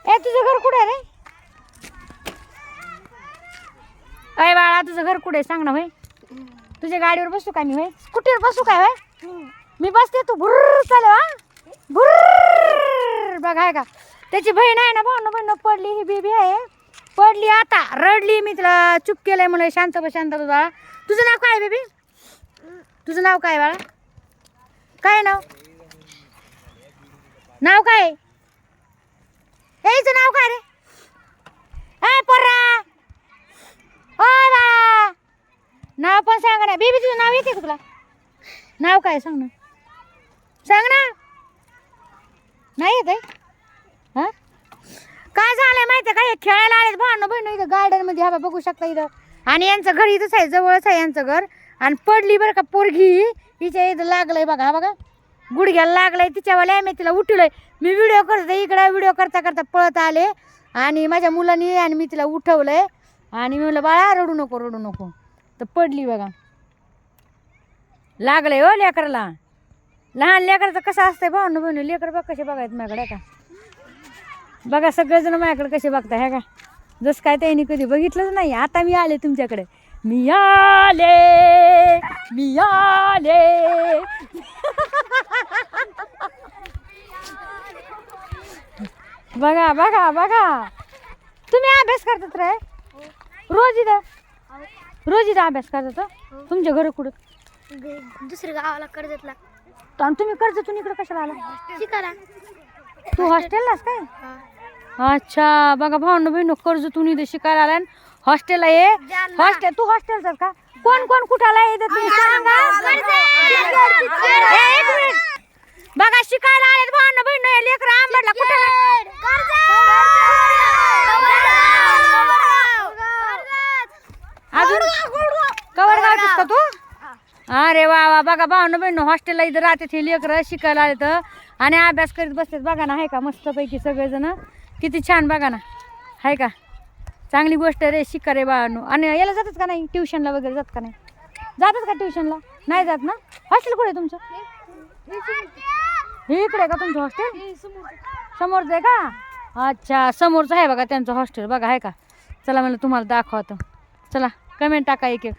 ए तुझं घर कुठे रे? अय बाळा तुझं घर कुठे सांग ना भाई. तुझ्या गाडीवर बसू का मी भाई? स्कूटीवर बसू काय भाई? मी बसते तू भुर्र चालव हा. भुर्र बघ आहे का त्याची बहीण आहे ना भाऊ बहीण पडली ही बेबी आहे पडली आता रडली मी तिला चुप केलंय म्हणून शांत बस शांत बस बाळा. तुझं नाव काय बेबी? तुझं नाव काय बाळा? काय नाव? नाव काय? यायचं नाव काय रे? ए पोरा ओय बाळा नाव पण सांग ना बेबी. तुझं नाव येते का तुला? नाव काय सांग ना सांग ना. नाही येत आहे हा? काय झालंय माहिती काय खेळायला आलेत भांडण बहीण इथं गार्डन मध्ये हा बघू शकता इथं. आणि यांचं घर इथंच आहे जवळच आहे यांचं घर. आणि पडली बरं का पोरगी हिच्या इथं लागलंय बघा हा बघा गुडघ्याला लागलंय तिच्यावाल्या. मी तिला उठवलंय मी व्हिडिओ करते इकडं व्हिडिओ करता करता पळत आले आणि माझ्या मुलांनी आणि मी तिला उठवलंय आणि मी म्हणलं बाळा रडू नको तर पडली बघा. लागलंय हो लेकराला. लहान लेकराचं कसं असतंय भाऊ बहिणी लेकर बघ कसे बघायत माझ्याकडे का बघा सगळेजण माझ्याकडे कसे बघताय ह्या का जसं काय त्यांनी कधी बघितलंच नाही. आता मी आले तुमच्याकडे मी आले बघा बघा बघा तुम्ही अभ्यास करतात रे रोज इथं अभ्यास करतात. तुमच्या घर कुठं? दुसऱ्या गावाला कर्जतला. आणि तुम्ही कर्जतून इकडे कशाला आला? शिकायला. तू हॉस्टेललाच काय? अच्छा बघा भावना बहिण कर्जतून इथे शिकायला आला हॉस्टेलला ये. हॉस्टेल तू हॉस्टेलचाच का? कोण कोण कुठाला येते तुम्ही सांगा. एक मिनिट बघा शिकायला आलेत भावना बहिण लेकर आंबडला कुठे अजून कवर गावतेस का तू? अरे वा वा बघा भावना बहिण हॉस्टेलला इथं राहते हे लेकरं शिकायला आले तर आणि अभ्यास करीत बसतात बघा ना आहे का मस्तपैकी सगळेजण किती छान बघा ना आहे का चांगली गोष्ट रे शिका रे बाळांनो. आणि याला जातात का नाही ट्युशनला वगैरे जात का नाही? जातात का ट्युशनला? नाही जात ना. हॉस्टेल कुठे आहे तुमचं? हे इकडे का तुमचं हॉस्टेल? समोरचं आहे का? अच्छा समोरचं आहे बघा त्यांचं हॉस्टेल बघा आहे का. चला मला तुम्हाला दाखवतो. चला कमेंट टाका एक एक.